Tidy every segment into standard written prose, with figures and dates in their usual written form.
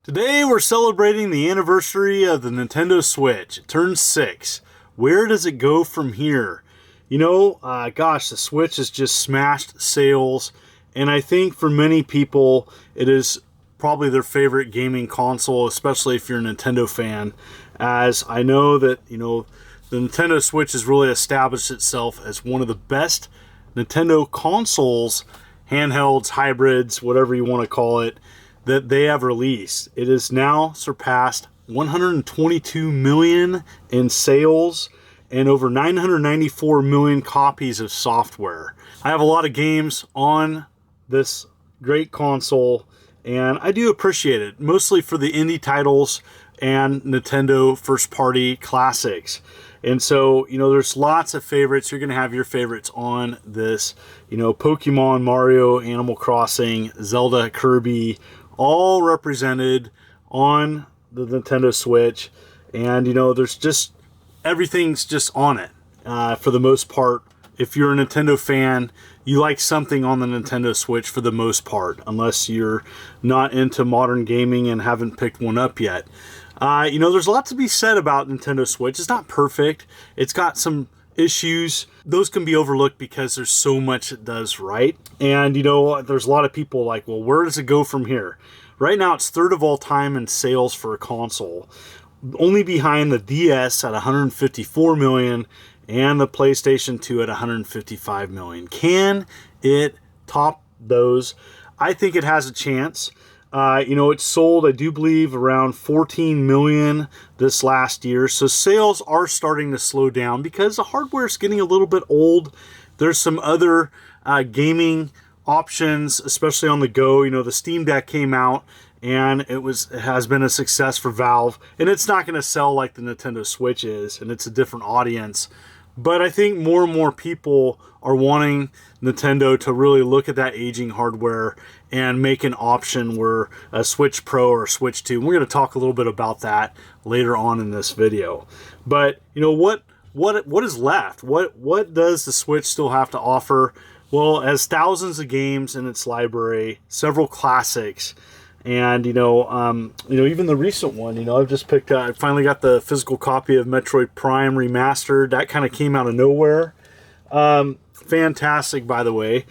Today we're celebrating the anniversary of the Nintendo Switch. It turns 6. Where does it go from here? The Switch has just smashed sales, and I think for many people it is probably their favorite gaming console, especially if you're a Nintendo fan, as I know that, the Nintendo Switch has really established itself as one of the best Nintendo consoles, handhelds, hybrids, whatever you want to call it, that they have released. It has now surpassed 122 million in sales and over 994 million copies of software. I have a lot of games on this great console, and I do appreciate it, mostly for the indie titles and Nintendo first-party classics. And so, there's lots of favorites. You're going to have your favorites on this. Pokemon, Mario, Animal Crossing, Zelda, Kirby, all represented on the Nintendo Switch. And, there's just, everything's just on it for the most part. If you're a Nintendo fan, you like something on the Nintendo Switch for the most part, unless you're not into modern gaming and haven't picked one up yet. There's a lot to be said about Nintendo Switch. It's not perfect. It's got some issues. Those can be overlooked because there's so much it does right. And, there's a lot of people like, well, where does it go from here? Right now, it's third of all time in sales for a console, only behind the DS at 154 million and the PlayStation 2 at 155 million. Can it top those? I think it has a chance. It sold, I do believe, around 14 million this last year. So sales are starting to slow down because the hardware is getting a little bit old. There's some other gaming options, especially on the go. The Steam Deck came out and it has been a success for Valve, and it's not going to sell like the Nintendo Switch is, and it's a different audience. But I think more and more people are wanting Nintendo to really look at that aging hardware and make an option where a Switch Pro or a Switch 2. And we're going to talk a little bit about that later on in this video. But what is left? What does the Switch still have to offer? Well, it has thousands of games in its library, several classics. And, even the recent one, I've just picked up, I finally got the physical copy of Metroid Prime Remastered. That kind of came out of nowhere. Fantastic, by the way.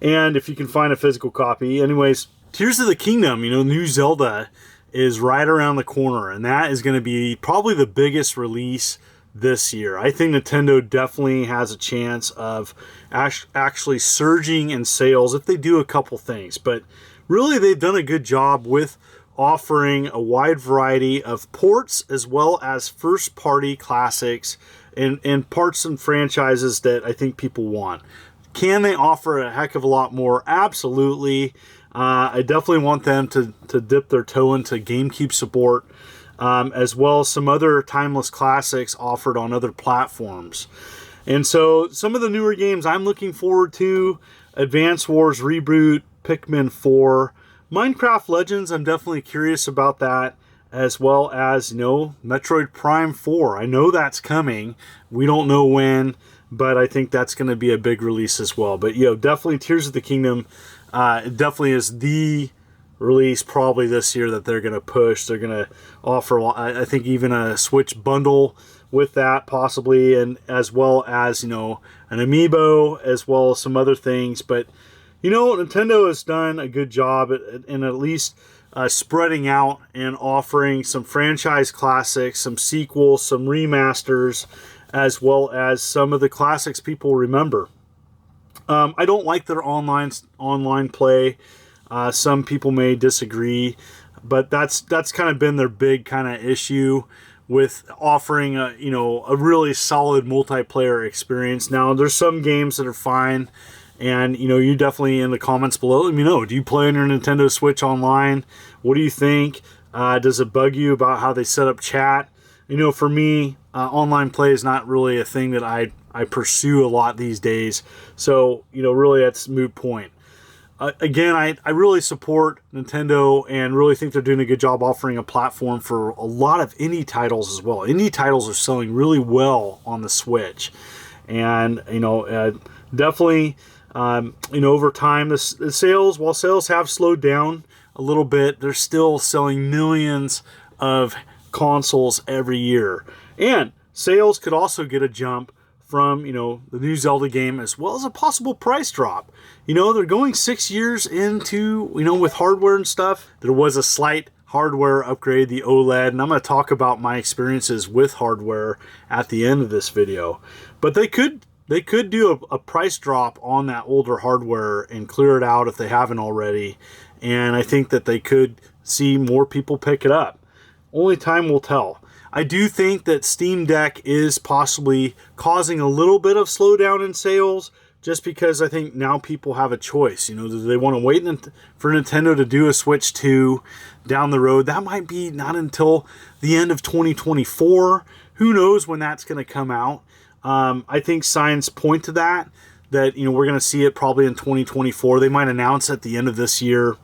And if you can find a physical copy. Anyways, Tears of the Kingdom, new Zelda is right around the corner. And that is going to be probably the biggest release this year. I think Nintendo definitely has a chance of actually surging in sales if they do a couple things. But really, they've done a good job with offering a wide variety of ports as well as first-party classics and parts and franchises that I think people want. Can they offer a heck of a lot more? Absolutely. I definitely want them to dip their toe into GameCube support, as well as some other timeless classics offered on other platforms. And so some of the newer games I'm looking forward to: Advance Wars Reboot, Pikmin 4, Minecraft Legends. I'm definitely curious about that, as well as, Metroid Prime 4. I know that's coming. We don't know when, but I think that's going to be a big release as well. But, definitely Tears of the Kingdom, it definitely is the release probably this year that they're going to push. They're going to offer, I think, even a Switch bundle with that possibly, and as well as, an amiibo, as well as some other things. But Nintendo has done a good job in at least spreading out and offering some franchise classics, some sequels, some remasters, as well as some of the classics people remember. I don't like their online play. Some people may disagree, but that's kind of been their big kind of issue with offering a really solid multiplayer experience. Now, there's some games that are fine. And, you definitely in the comments below, let me know. Do you play on your Nintendo Switch online? What do you think? Does it bug you about how they set up chat? For me, online play is not really a thing that I pursue a lot these days. So, really that's a moot point. Again, I really support Nintendo and really think they're doing a good job offering a platform for a lot of indie titles as well. Indie titles are selling really well on the Switch. And, definitely, over time, while sales have slowed down, a little bit, they're still selling millions of consoles every year. And sales could also get a jump from, the new Zelda game, as well as a possible price drop. They're going 6 years into, with hardware and stuff. There was a slight hardware upgrade, the OLED, and I'm going to talk about my experiences with hardware at the end of this video. But they could do a price drop on that older hardware and clear it out if they haven't already. And I think that they could see more people pick it up. Only time will tell. I do think that Steam Deck is possibly causing a little bit of slowdown in sales, just because I think now people have a choice. Do they want to wait for Nintendo to do a Switch 2 down the road? That might be not until the end of 2024. Who knows when that's going to come out? I think signs point to that we're going to see it probably in 2024. They might announce at the end of this year,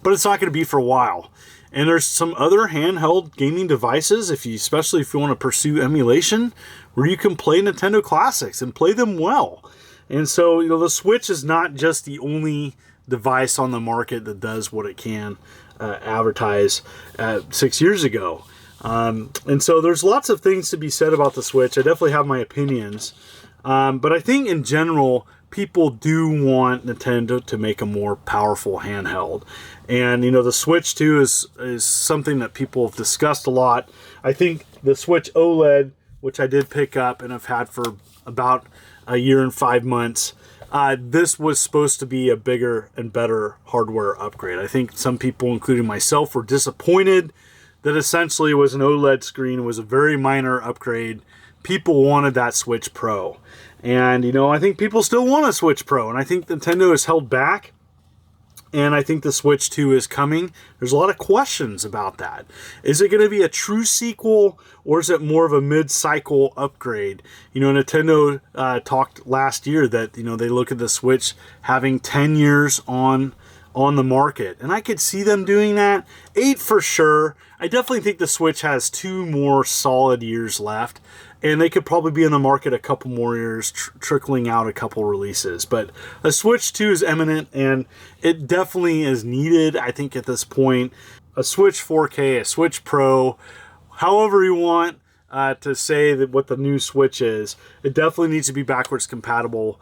but it's not going to be for a while. And there's some other handheld gaming devices, especially if you want to pursue emulation, where you can play Nintendo classics and play them well. And so, the Switch is not just the only device on the market that does what it can advertise 6 years ago. And so there's lots of things to be said about the Switch. I definitely have my opinions. But I think in general, people do want Nintendo to make a more powerful handheld. And, the Switch 2 is something that people have discussed a lot. I think the Switch OLED, which I did pick up and have had for about a year and 5 months, this was supposed to be a bigger and better hardware upgrade. I think some people, including myself, were disappointed that essentially it was an OLED screen. It was a very minor upgrade. People wanted that Switch Pro. And, I think people still want a Switch Pro. And I think Nintendo has held back. And I think the Switch 2 is coming. There's a lot of questions about that. Is it going to be a true sequel, or is it more of a mid-cycle upgrade? Nintendo talked last year that, they look at the Switch having 10 years on the market. And I could see them doing that. 8 for sure. I definitely think the Switch has 2 more solid years left. And they could probably be in the market a couple more years, trickling out a couple releases. But a Switch 2 is imminent, and it definitely is needed, I think, at this point. A Switch 4K, a Switch Pro, however you want to say that what the new Switch is, it definitely needs to be backwards compatible.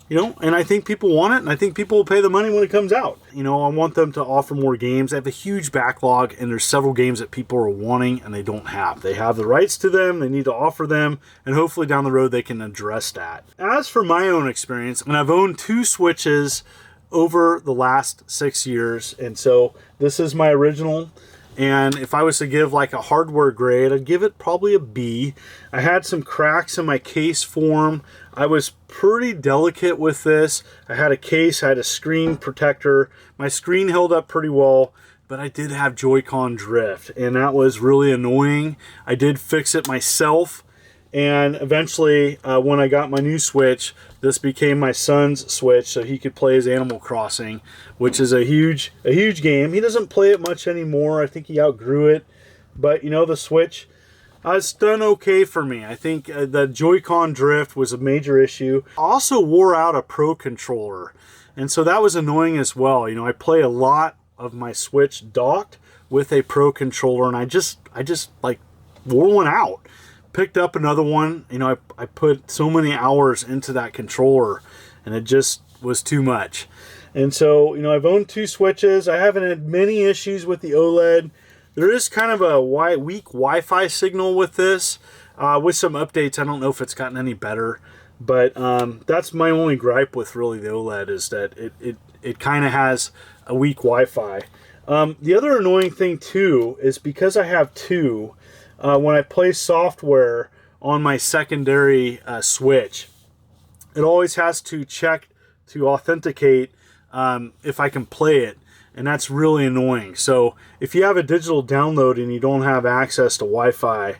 And I think people want it, and I think people will pay the money when it comes out. I want them to offer more games. I have a huge backlog, and there's several games that people are wanting and they don't have. They have the rights to them, they need to offer them, and hopefully down the road they can address that. As for my own experience, and I've owned 2 Switches over the last 6 years, and so this is my original. And if I was to give like a hardware grade, I'd give it probably a B. I had some cracks in my case form. I was pretty delicate with this. I had a case, I had a screen protector. My screen held up pretty well, but I did have Joy-Con drift, and that was really annoying. I did fix it myself. And eventually, when I got my new Switch, this became my son's Switch, so he could play his Animal Crossing, which is a huge game. He doesn't play it much anymore. I think he outgrew it. But, the Switch, it's done okay for me. I think the Joy-Con drift was a major issue. I also wore out a Pro controller, and so that was annoying as well. I play a lot of my Switch docked with a Pro controller, and I just like wore one out. Picked up another one. I put so many hours into that controller, and it just was too much. And so, I've owned 2 Switches. I haven't had many issues with the OLED. There is kind of a weak Wi-Fi signal with this. With some updates, I don't know if it's gotten any better. But that's my only gripe with really the OLED, is that it kind of has a weak Wi-Fi. The other annoying thing too is because I have 2, when I play software on my secondary Switch, it always has to check to authenticate if I can play it, and that's really annoying. So if you have a digital download and you don't have access to Wi-Fi,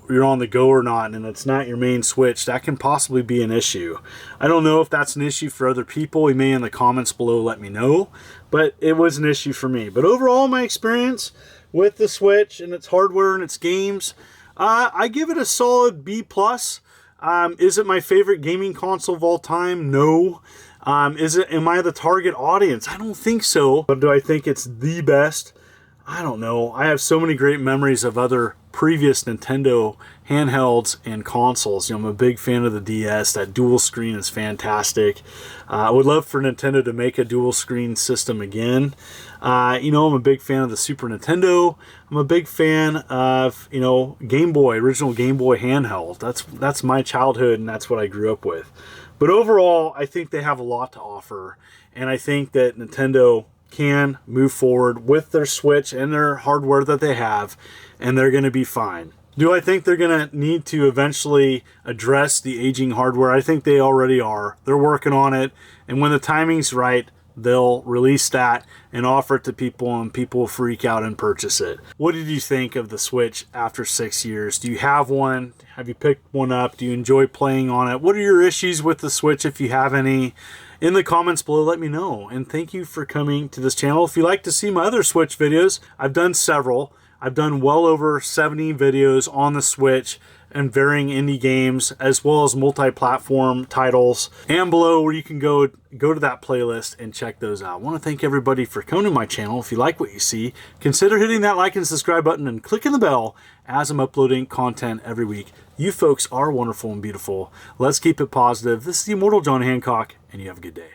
you're on the go or not, and it's not your main Switch, that can possibly be an issue. I don't know if that's an issue for other people. You may in the comments below let me know, but it was an issue for me. But overall, my experience with the Switch and its hardware and its games, I give it a solid B+. Is it my favorite gaming console of all time? No. Am I the target audience? I don't think so. But do I think it's the best? I don't know. I have so many great memories of other previous Nintendo handhelds and consoles. I'm a big fan of the DS. That dual screen is fantastic. I would love for Nintendo to make a dual screen system again. I'm a big fan of the Super Nintendo. I'm a big fan of, Game Boy, original Game Boy handheld. That's my childhood, and that's what I grew up with. But overall, I think they have a lot to offer, and I think that Nintendo can move forward with their Switch and their hardware that they have, and they're going to be fine. Do I think they're going to need to eventually address the aging hardware? I think they already are. They're working on it, and when the timing's right, they'll release that and offer it to people, and people will freak out and purchase it. What did you think of the Switch after 6 years? Do you have one? Have you picked one up? Do you enjoy playing on it? What are your issues with the Switch, if you have any? In the comments below, let me know. And thank you for coming to this channel. If you'd like to see my other Switch videos, I've done several. I've done well over 70 videos on the Switch and varying indie games, as well as multi-platform titles. And below, where you can go to that playlist and check those out. I want to thank everybody for coming to my channel. If you like what you see, consider hitting that like and subscribe button and clicking the bell as I'm uploading content every week. You folks are wonderful and beautiful. Let's keep it positive. This is the Immortal John Hancock, and you have a good day.